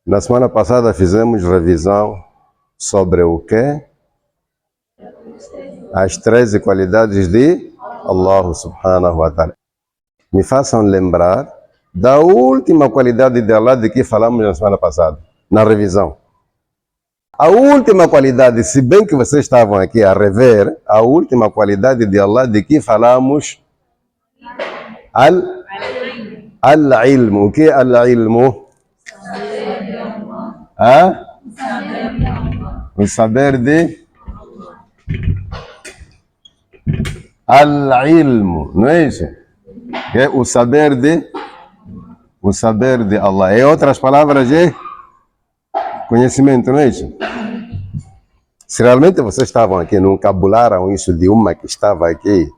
Na semana passada fizemos revisão sobre o quê? As 13 qualidades de Allah subhanahu wa ta'ala. Me façam lembrar da última qualidade de Allah de que falamos na semana passada, na revisão. A última qualidade, se bem que vocês estavam aqui a rever, a última qualidade de Allah de que falamos, al-ilmu. O que é al-ilmu? O saber de al-ilmu, não é isso? É o saber de Allah. Em outras palavras, é conhecimento, não é isso? Se realmente vocês estavam aqui, não cabularam isso de uma que estava aqui,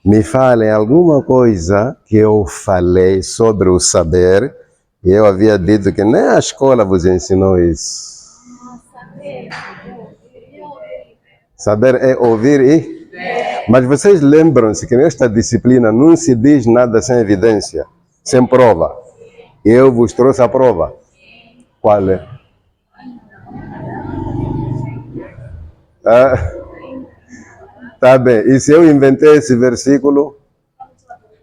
me falem alguma coisa que eu falei sobre o saber e eu havia dito que nem a escola vos ensinou isso. Saber é ouvir e... Mas vocês lembram-se que nesta disciplina não se diz nada sem evidência, sem prova. Eu vos trouxe a prova. Qual é? Tá bem. E se eu inventei esse versículo,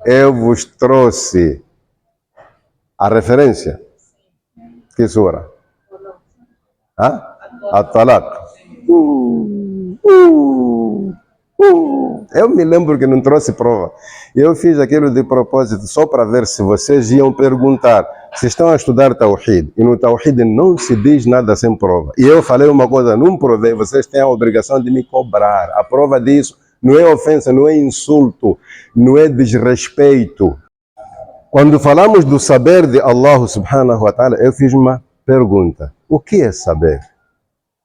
eu vos trouxe a referência? Que sura? At-Talaq. Eu me lembro que não trouxe prova. Eu fiz aquilo de propósito só para ver se vocês iam perguntar. Se estão a estudar Tawhid, e no Tawhid não se diz nada sem prova. E eu falei uma coisa, não provei, vocês têm a obrigação de me cobrar. A prova disso não é ofensa, não é insulto, não é desrespeito. Quando falamos do saber de Allah subhanahu wa ta'ala, eu fiz uma pergunta. O que é saber?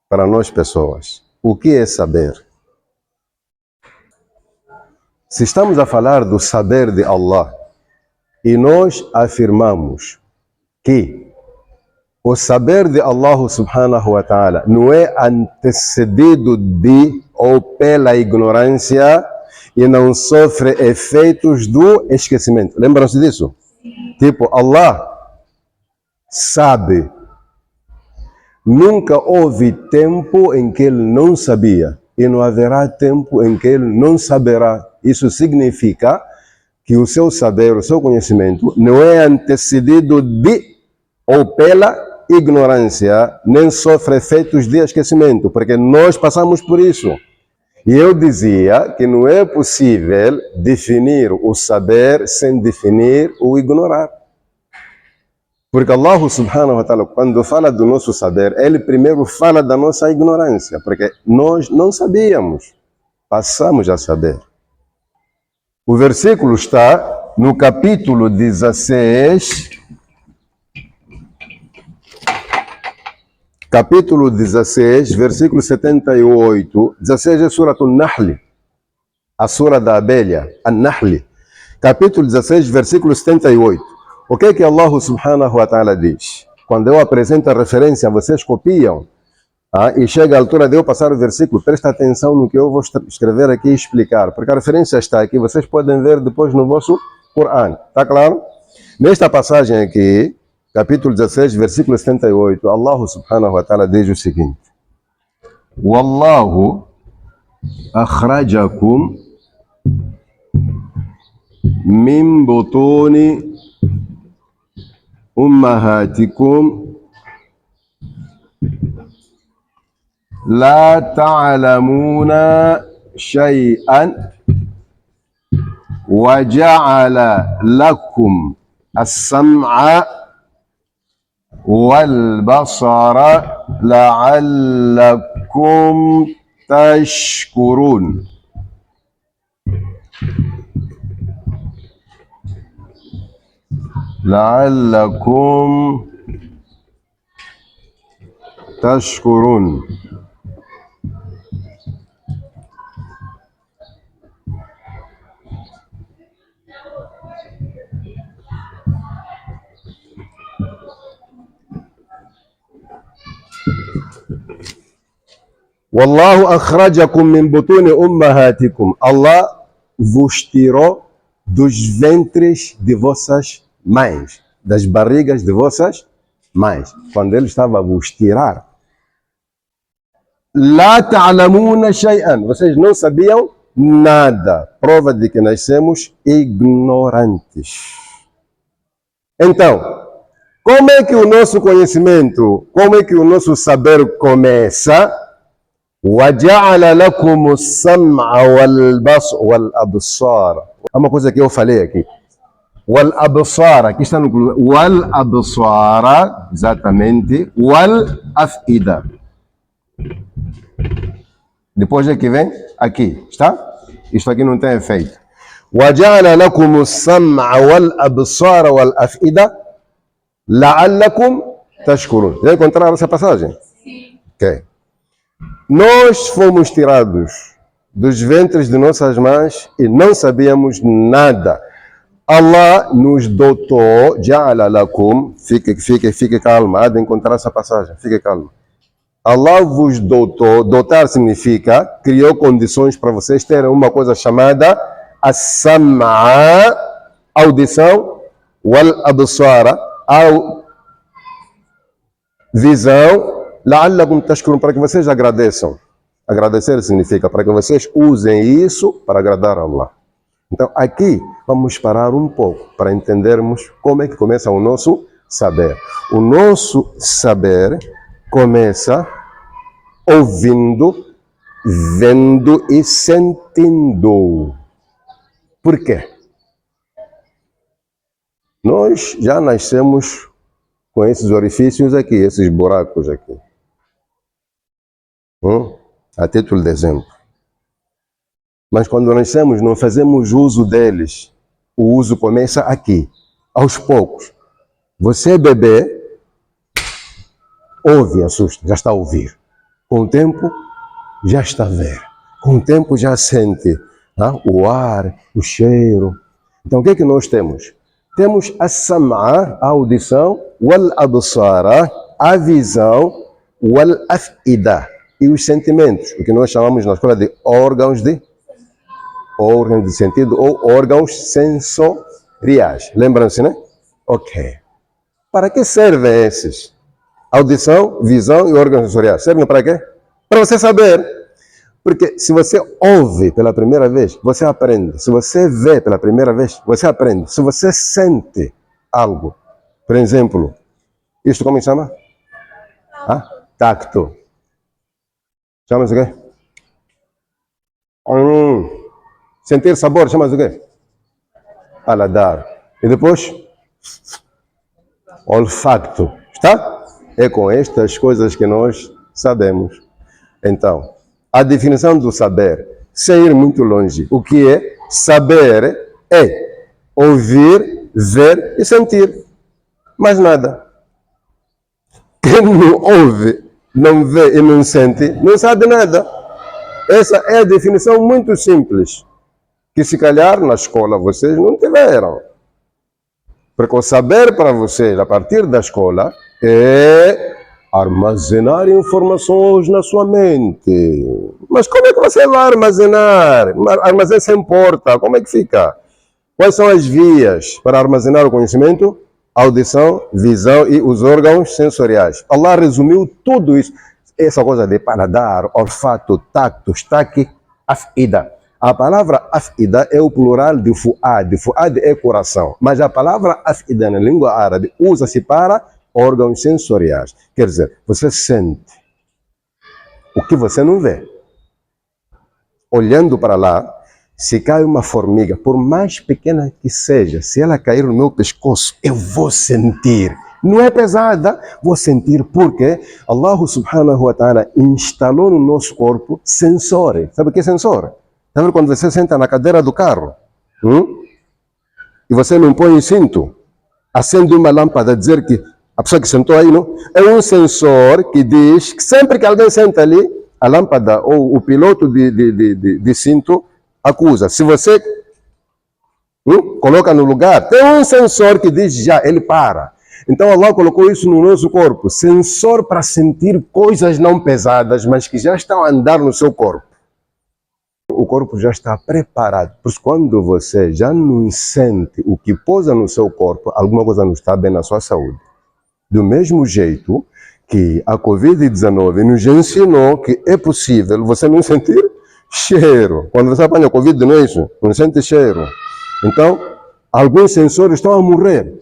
Para nós pessoas, o que é saber? Se estamos a falar do saber de Allah e nós afirmamos que o saber de Allah subhanahu wa ta'ala não é antecedido de ou pela ignorância e não sofre efeitos do esquecimento. Lembram-se disso? Tipo, Allah sabe. Nunca houve tempo em que ele não sabia e não haverá tempo em que ele não saberá. Isso significa que o seu saber, o seu conhecimento, não é antecedido de ou pela ignorância, nem sofre efeitos de esquecimento, porque nós passamos por isso. E eu dizia que não é possível definir o saber sem definir o ignorar. Porque Allah subhanahu wa ta'ala, quando fala do nosso saber, ele primeiro fala da nossa ignorância, porque nós não sabíamos, passamos a saber. O versículo está no capítulo 16, versículo 78. 16 é Surat al-Nahl, a sura da abelha, al-Nahl. Capítulo 16, versículo 78. O que é que Allah subhanahu wa ta'ala diz? Quando eu apresento a referência, vocês copiam. E chega a altura de eu passar o versículo, presta atenção no que eu vou escrever aqui e explicar, porque a referência está aqui, vocês podem ver depois no vosso Corão, está claro? Nesta passagem aqui, capítulo 16, versículo 78, Allah subhanahu wa ta'ala diz o seguinte: Wallahu akhrajakum min butuni ummahatikum لا تعلمون شيئا وجعل لكم السمع والبصر لعلكم تشكرون. لعلكم تشكرون. Wallahu akhrajakum min butuni ummahatikum. Allah vos tirou dos ventres de vossas mães, das barrigas de vossas Mas, quando ele estava a vos tirar, lá ta'lamuna shay'an, vocês não sabiam nada. Prova de que nascemos ignorantes. Então, como é que o nosso conhecimento, como é que o nosso saber começa? وَجَعَلَ لَكُمُ السَّمْعَ وَالْأَبْصَارَ. É uma coisa que eu falei aqui. وَالْأَبْصَارَ, aqui está no وَالْأَبْصَارَ, exatamente, وَالْأَفْئِدَةَ. Depois é que vem aqui, está? Isto aqui não tem efeito. وَجَعَلَ لَكُمُ السَّمْعَ وَالْأَبْصَارَ وَالْأَفْئِدَةَ لَعَلَّكُمْ تَشْكُرُونَ. Já encontraram essa passagem? Sim. Ok. Nós fomos tirados dos ventres de nossas mães e não sabíamos nada. Allah nos dotou, ja'ala lakum, fique calma, há de encontrar essa passagem, fique calma. Allah vos dotou, dotar significa, criou condições para vocês terem uma coisa chamada as-sam'a, audição, wal-absara, visão, la'allakum tashkurun, para que vocês agradeçam. Agradecer significa para que vocês usem isso para agradar a Allah. Então aqui vamos parar um pouco para entendermos como é que começa o nosso saber. O nosso saber começa ouvindo, vendo e sentindo. Por quê? Nós já nascemos com esses orifícios aqui, esses buracos aqui. A título de exemplo. Mas quando nascemos, não fazemos uso deles. O uso começa aqui, aos poucos. Você, bebê, ouve, assusta, já está a ouvir. Com o tempo, já está a ver. Com o tempo, já sente o ar, o cheiro. Então, o que é que nós temos? Temos a sam'a, a audição, wal-absara, a visão, wal-af'ida, e os sentimentos, o que nós chamamos na escola de órgãos de sentido ou órgãos sensoriais. Lembram-se, né? Ok. Para que servem esses? Audição, visão e órgãos sensoriais. Servem para quê? Para você saber. Porque se você ouve pela primeira vez, você aprende. Se você vê pela primeira vez, você aprende. Se você sente algo, por exemplo, isto como se chama? Tacto. Chama-se o quê? Sentir sabor, chama-se o quê? Paladar. E depois? Olfato. Está? É com estas coisas que nós sabemos. Então, a definição do saber, sem ir muito longe, o que é? Saber é ouvir, ver e sentir. Mais nada. Quem não ouve, não vê e não sente, não sabe nada. Essa é a definição muito simples, que se calhar na escola vocês não tiveram. Porque o saber para vocês, a partir da escola, é armazenar informações na sua mente. Mas como é que você vai armazenar? Armazém sem porta, como é que fica? Quais são as vias para armazenar o conhecimento? Audição, visão e os órgãos sensoriais. Allah resumiu tudo isso. Essa coisa de paladar, olfato, tacto, estaque, af'ida. A palavra af'ida é o plural de fu'ad. Fu'ad é coração. Mas a palavra af'ida na língua árabe usa-se para órgãos sensoriais. Quer dizer, você sente o que você não vê. Olhando para lá, se cai uma formiga, por mais pequena que seja, se ela cair no meu pescoço, eu vou sentir. Não é pesada, vou sentir porque Allah subhanahu wa ta'ala instalou no nosso corpo sensores. Sabe o que é sensor? Sabe quando você senta na cadeira do carro e você não põe o cinto, acende uma lâmpada a dizer que a pessoa que sentou aí, não? É um sensor que diz que sempre que alguém senta ali, a lâmpada ou o piloto de cinto acusa. Se você coloca no lugar, tem um sensor que diz já, ele para. Então Allah colocou isso no nosso corpo, sensor para sentir coisas não pesadas, mas que já estão a andar no seu corpo. O corpo já está preparado. Por isso, quando você já não sente o que pousa no seu corpo, alguma coisa não está bem na sua saúde. Do mesmo jeito que a Covid-19 nos ensinou que é possível você não sentir cheiro. Quando você apanha a Covid, não é isso? Não sente cheiro. Então, alguns sensores estão a morrer.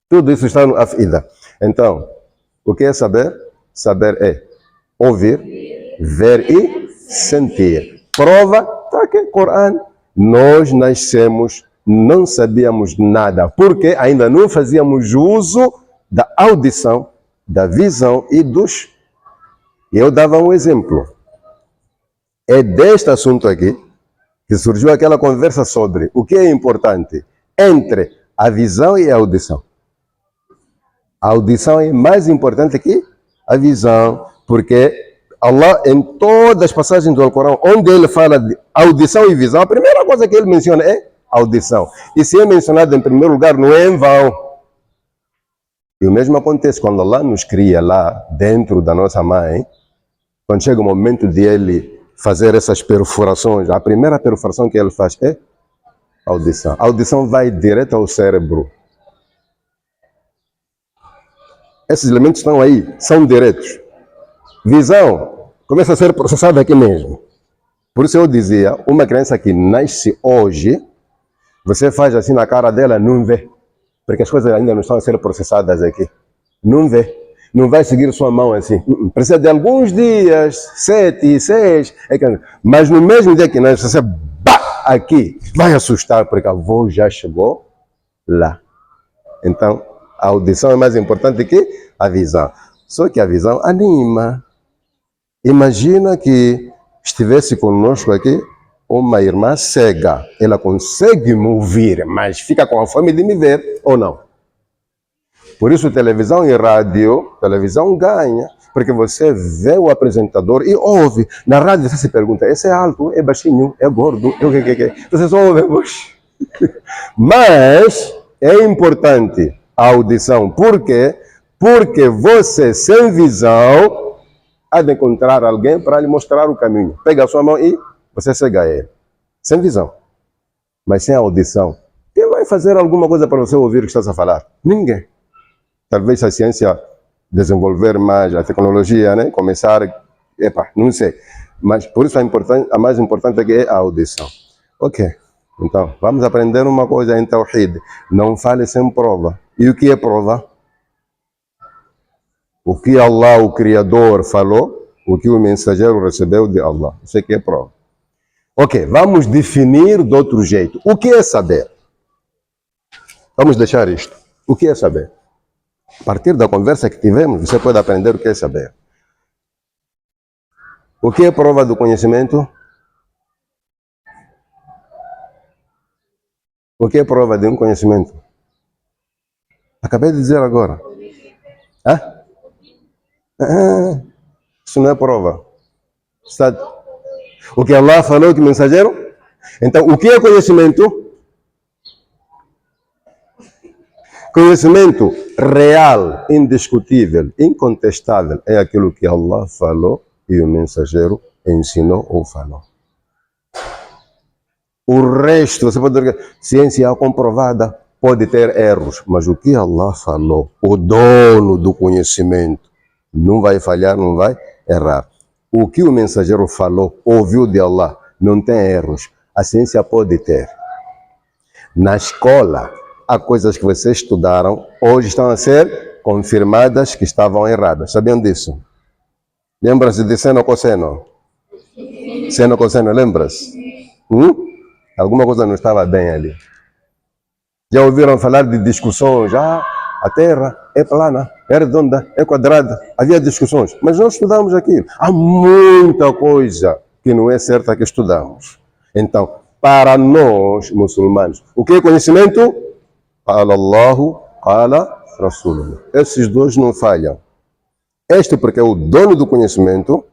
Tudo isso está no afida. Então, o que é saber? Saber é ouvir, ver e sentir. Prova, está aqui, Corão. Nós nascemos, não sabíamos nada, porque ainda não fazíamos uso da audição, da visão e dos... Eu dava um exemplo. É deste assunto aqui que surgiu aquela conversa sobre o que é importante entre a visão e a audição. A audição é mais importante que a visão, porque Allah, em todas as passagens do Alcorão, onde ele fala de audição e visão, a primeira coisa que ele menciona é audição. E se é mencionado em primeiro lugar, não é em vão. E o mesmo acontece quando Allah nos cria lá dentro da nossa mãe, quando chega o momento de ele fazer essas perfurações, a primeira perfuração que ele faz é a audição. A audição vai direto ao cérebro. Esses elementos estão aí, são diretos. Visão começa a ser processada aqui mesmo. Por isso eu dizia, uma criança que nasce hoje, você faz assim na cara dela, não vê. Porque as coisas ainda não estão a ser processadas aqui. Não vê. Não vai seguir sua mão assim. Precisa de alguns dias, 7, 6. Mas no mesmo dia que nasce, você aqui, vai assustar, porque a avó já chegou lá. Então, a audição é mais importante que a visão. Só que a visão anima. Imagina que estivesse conosco aqui uma irmã cega. Ela consegue me ouvir, mas fica com a fome de me ver ou não? Por isso, televisão e rádio, televisão ganha, porque você vê o apresentador e ouve. Na rádio você se pergunta, esse é alto, é baixinho, é gordo, é o que. Você só ouve. Mas é importante a audição. Por quê? Porque você, sem visão, há de encontrar alguém para lhe mostrar o caminho. Pega a sua mão e você cega ele. Sem visão. Mas sem audição. Quem vai fazer alguma coisa para você ouvir o que estás a falar? Ninguém. Talvez a ciência desenvolver mais, a tecnologia, né? Começar, não sei. Mas por isso a mais importante aqui é a audição. Ok. Então, vamos aprender uma coisa em Tawhid. Não fale sem prova. E o que é prova? O que Allah, o Criador, falou, o que o mensageiro recebeu de Allah. Isso aqui é prova. Ok, vamos definir de outro jeito. O que é saber? Vamos deixar isto. O que é saber? A partir da conversa que tivemos, você pode aprender o que é saber. O que é prova do conhecimento? O que é prova de um conhecimento? Acabei de dizer agora. Isso não é prova. O que Allah falou que mensageiro? Então, o que é conhecimento? Conhecimento real, indiscutível, incontestável é aquilo que Allah falou e o mensageiro ensinou ou falou. O resto, você pode dizer, ciência comprovada pode ter erros, mas o que Allah falou, o dono do conhecimento, não vai falhar, não vai errar. O que o mensageiro falou, ouviu de Allah, não tem erros. A ciência pode ter. Na escola, há coisas que vocês estudaram, hoje estão a ser confirmadas que estavam erradas. Sabiam disso? Lembra-se de seno cosseno? Seno cosseno, lembra-se? Alguma coisa não estava bem ali. Já ouviram falar de discussões? A Terra é plana, é redonda, é quadrada. Havia discussões, mas nós estudamos aquilo. Há muita coisa que não é certa que estudamos. Então, para nós, muçulmanos, o que é conhecimento? Qala Allahu, qala Rasuluhu. Esses dois não falham. Este porque é o dono do conhecimento,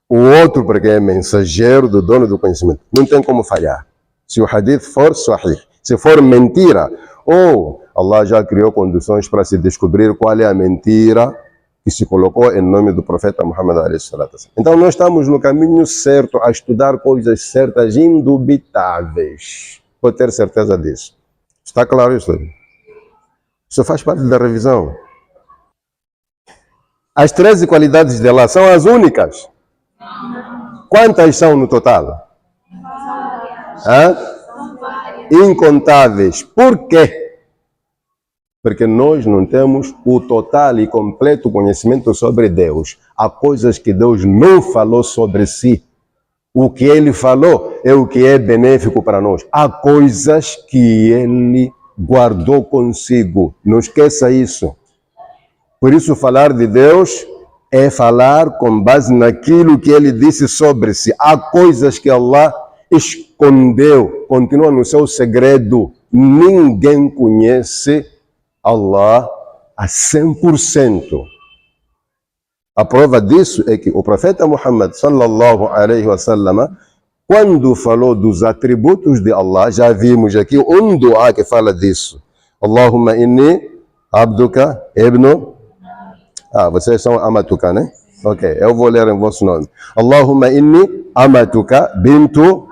o outro porque é mensageiro do dono do conhecimento. Não tem como falhar. Se o hadith for sahih, se for mentira, ou Allah já criou condições para se descobrir qual é a mentira que se colocou em nome do profeta Muhammad alayhi salatu wasallam. Então nós estamos no caminho certo a estudar coisas certas, indubitáveis. Pode ter certeza disso. Está claro isso? Isso faz parte da revisão. As 13 qualidades de Allah são as únicas? Quantas são no total? Hã? Incontáveis. Por quê? Porque nós não temos o total e completo conhecimento sobre Deus. Há coisas que Deus não falou sobre si. O que Ele falou é o que é benéfico para nós. Há coisas que Ele guardou consigo. Não esqueça isso. Por isso, falar de Deus é falar com base naquilo que Ele disse sobre si. Há coisas que Allah escondeu, continua no seu segredo. Ninguém conhece Allah a 100%. A prova disso é que o profeta Muhammad sallallahu alaihi wasallam, quando falou dos atributos de Allah, já vimos aqui um dua que fala disso. Allahumma inni abduka ibnu... vocês são amatuka, né? Ok, eu vou ler em vosso nome. Allahumma inni amatuka bintu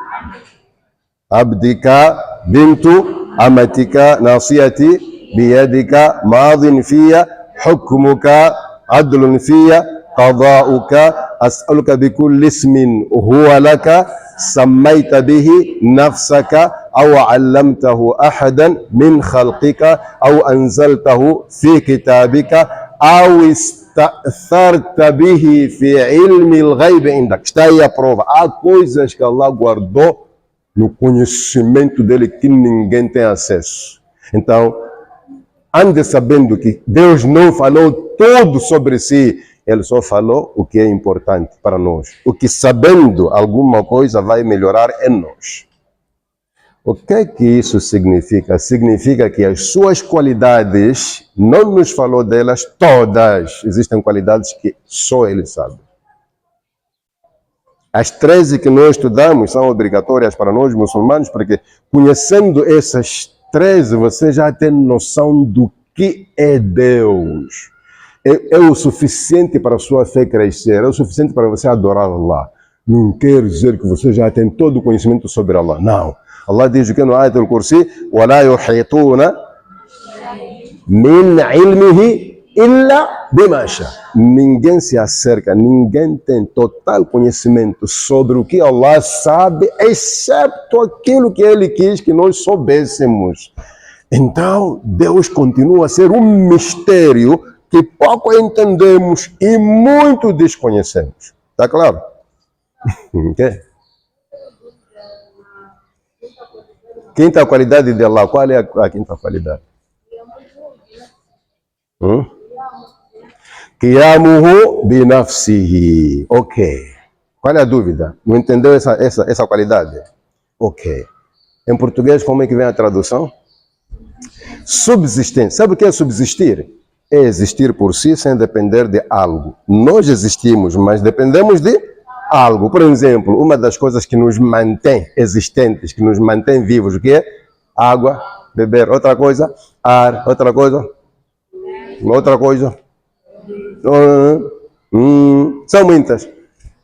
abdika bintu amatika nasiyati biyadika madin fiya hukmuka عدل في قضاؤك أسألك بكل اسم هو لك سميت به نفسك أو علمته أحدا من خلقك أو أنزلته في كتابك أو استأثرت به في علم الغيب عندك. Está aí a prova. Há coisas que Allah guardou no conhecimento dele que ninguém tem acesso. Então, ande sabendo que Deus não falou tudo sobre si, Ele só falou o que é importante para nós. O que sabendo alguma coisa vai melhorar em nós. O que é que isso significa? Significa que as suas qualidades, não nos falou delas todas. Existem qualidades que só Ele sabe. As 13 que nós estudamos são obrigatórias para nós muçulmanos, porque conhecendo essas 13, você já tem noção do que é Deus. É o suficiente para a sua fé crescer, é o suficiente para você adorar Allah. Não quer dizer que você já tem todo o conhecimento sobre Allah. Não. Allah diz que no Ayat al-Kursi, وَلَا يُحِيطُونَ مِنْ عِلْمِهِ إِلَّا بِمَا شَاءَ. Ninguém se acerca, ninguém tem total conhecimento sobre o que Allah sabe, exceto aquilo que Ele quis que nós soubéssemos. Então, Deus continua a ser um mistério que pouco entendemos e muito desconhecemos. Está claro? Okay. Quinta qualidade de Allah. Qual é a quinta qualidade? Qiyamuhu binafsihi. Ok. Qual é a dúvida? Não entendeu essa qualidade? Ok. Em português, como é que vem a tradução? Subsistência. Sabe o que é subsistir? É existir por si sem depender de algo. Nós existimos, mas dependemos de algo. Por exemplo, uma das coisas que nos mantém existentes, que nos mantém vivos, o que é? Água, beber. Outra coisa, ar. Outra coisa, são muitas.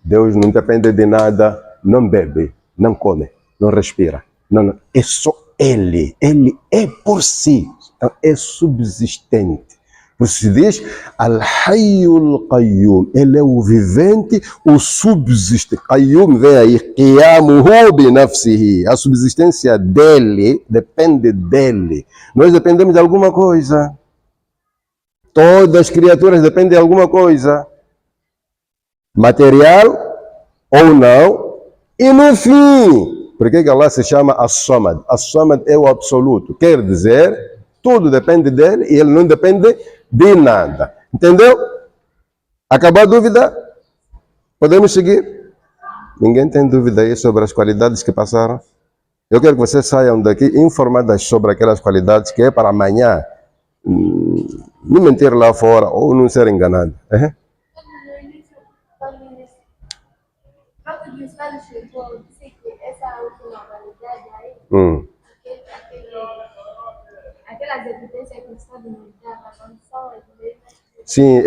Deus não depende de nada, não bebe, não come, não respira. Não. É só Ele. Ele é por si. Então, é subsistente. Por isso se diz Al-Hayyul Qayyum. Ele é o vivente, o subsistente. Qayyum vem aí. Qiyamuhu binafsihi. A subsistência dele depende dele. Nós dependemos de alguma coisa. Todas as criaturas dependem de alguma coisa. Material ou não. E no fim, por que Allah se chama As-Samad? As-Samad é o absoluto. Quer dizer, tudo depende dele e ele não depende de nada. Entendeu? Acabou a dúvida? Podemos seguir? Ninguém tem dúvida aí sobre as qualidades que passaram? Eu quero que vocês saiam daqui informadas sobre aquelas qualidades que é para amanhã não mentir lá fora ou não ser enganado. Aquelas evidências que o Estado nos dá para condições. Sim,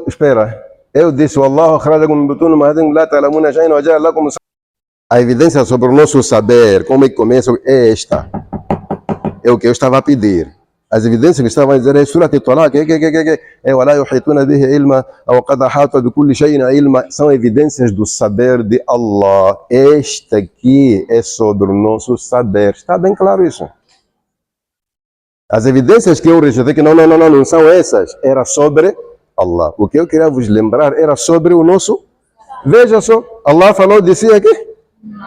espera. Eu disse, Wallahu akhrajakum min butun ummahatikum la ta'lamuna shay'an wa ja'ala lakum. A evidência sobre o nosso saber, como é que começa, é esta. É o que eu estava a pedir. As evidências que estavam a dizer é Surat al-Talaq, وَلَا يُحِيطُونَ بِهِ عِلْمًا وَقَدْ أَحَاطَ بِكُلِّ شَيْءٍ عِلْمًا. São evidências do saber de Allah. Este aqui é sobre o nosso saber. Está bem claro isso? As evidências que eu rejeitei, que não são essas, era sobre Allah. O que eu queria vos lembrar era sobre o nosso. Veja só, Allah falou de si aqui.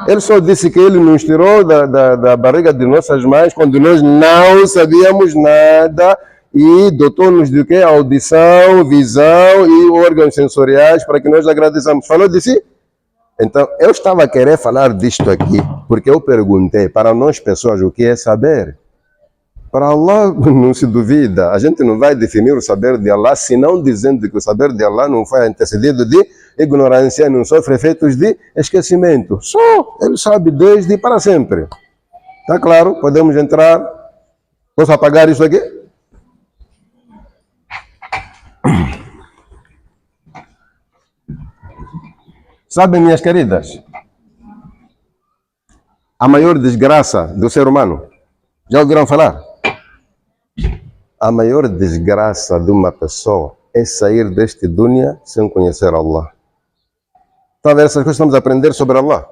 Ele só disse que ele nos tirou da barriga de nossas mães quando nós não sabíamos nada e dotou-nos de quê? Audição, visão e órgãos sensoriais para que nós agradeçamos. Falou de si? Então, eu estava a querer falar disto aqui porque eu perguntei para nós pessoas o que é saber. Para Allah não se duvida, a gente não vai definir o saber de Allah senão dizendo que o saber de Allah não foi antecedido de ignorância, não sofre efeitos de esquecimento. Só Ele sabe desde para sempre. Está claro? Podemos entrar. Posso apagar isso aqui? Sabem, minhas queridas, a maior desgraça do ser humano, já ouviram falar? A maior desgraça de uma pessoa é sair deste dunya sem conhecer Allah. Talvez essas coisas que estamos a aprender sobre Allah,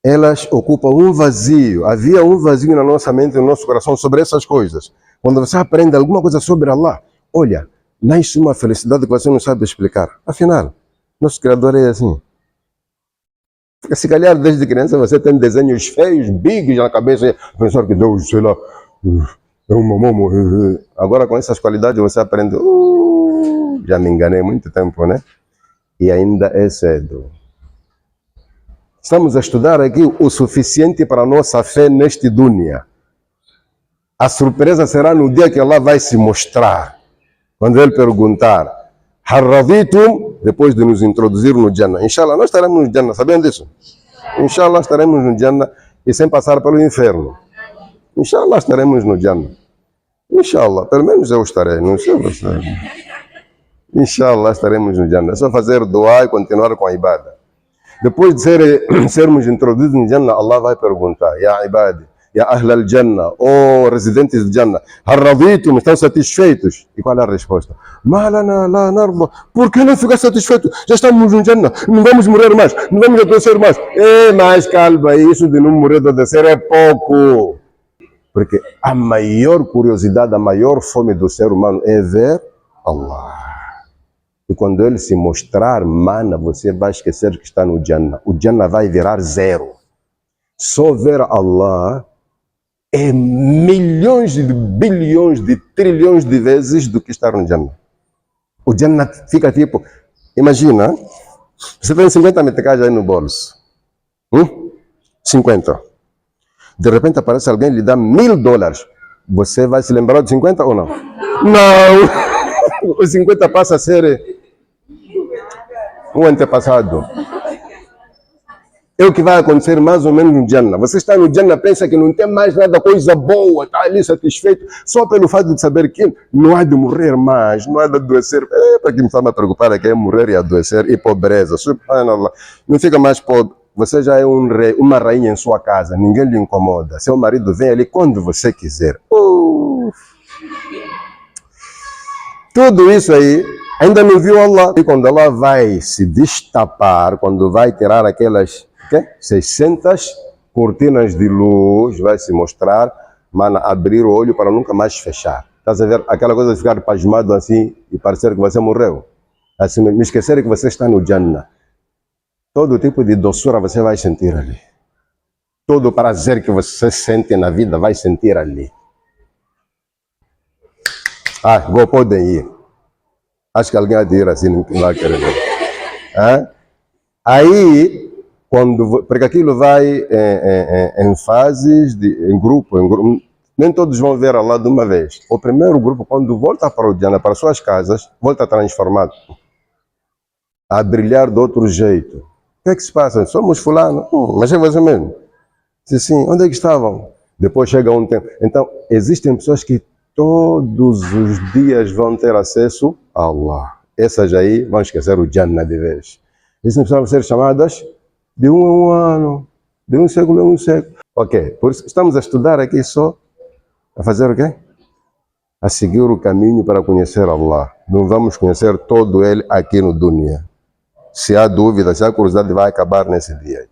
elas ocupam um vazio. Havia um vazio na nossa mente, no nosso coração sobre essas coisas. Quando você aprende alguma coisa sobre Allah, olha, nasce uma felicidade que você não sabe explicar. Afinal, nosso Criador é assim. Se calhar desde criança você tem desenhos feios, bigs na cabeça, pensar que Deus, sei lá, é um mamão. Agora com essas qualidades você aprende, já me enganei muito tempo, né? E ainda é cedo. Estamos a estudar aqui o suficiente para a nossa fé neste dunya. A surpresa será no dia que Allah vai se mostrar. Quando Ele perguntar, Harraditum, depois de nos introduzir no Jannah. Inshallah, nós estaremos no Jannah, sabiam disso? Inshallah, estaremos no Jannah e sem passar pelo inferno. Inshallah, estaremos no Jannah. Inshallah, pelo menos eu estarei, não sei você. Inshallah, estaremos no Jannah. É só fazer dua e continuar com a ibada. Depois de sermos introduzidos no Jannah, Allah vai perguntar, Ya ibadi, Ya ahl al-Jannah, residentes de Jannah, Harraditum, estão satisfeitos? E qual é a resposta? Malana la narda. Por que não ficar satisfeito? Já estamos no Jannah, não vamos morrer mais, não vamos adoecer mais. Mas calma, isso de não morrer ou adoecer é pouco. Porque a maior curiosidade, a maior fome do ser humano é ver Allah. E quando Ele se mostrar, mana, você vai esquecer que está no Jannah. O Jannah vai virar zero. Só ver Allah é milhões de bilhões de trilhões de vezes do que estar no Jannah. O Jannah fica tipo, imagina, você tem 50 meticais aí no bolso. 50. De repente aparece alguém e lhe dá $1000. Você vai se lembrar de 50 ou não? Não! Os 50 passa a ser um antepassado. É o que vai acontecer mais ou menos no Jannah. Você está no Jannah, pensa que não tem mais nada, coisa boa, está ali satisfeito, só pelo fato de saber que não há de morrer mais, não há de adoecer. Para quem me está a preocupar é que é morrer e adoecer e pobreza. Subhanallah. Não fica mais pobre. Você já é um rei, uma rainha em sua casa, ninguém lhe incomoda. Seu marido vem ali quando você quiser. Tudo isso aí, ainda não viu Allah. E quando Allah vai se destapar, quando vai tirar aquelas 600 cortinas de luz, vai se mostrar, mano, abrir o olho para nunca mais fechar. Estás a ver aquela coisa de ficar pasmado assim e parecer que você morreu? Assim, me esquecer que você está no Jannah. Todo tipo de doçura você vai sentir ali. Todo prazer que você sente na vida vai sentir ali. Podem ir. Acho que alguém há de ir assim, não vai querer ver. Aí, porque aquilo vai em fases, em grupo. Nem todos vão ver Allah de uma vez. O primeiro grupo, quando volta para o Jannah, para suas casas, volta transformado. A brilhar de outro jeito. O que é que se passa? Somos fulano. Mas é você mesmo. Sim, onde é que estavam? Depois chega um tempo. Então, existem pessoas que todos os dias vão ter acesso a Allah. Essas aí vão esquecer o Jannah de vez. Existem pessoas vão ser chamadas de 1 a 1 ano, de 1 século a 1 século. Ok, por isso estamos a estudar aqui só, a fazer o quê? a seguir o caminho para conhecer Allah. Não vamos conhecer todo ele aqui no dunya. Se há dúvida, se há curiosidade, vai acabar nesse dia.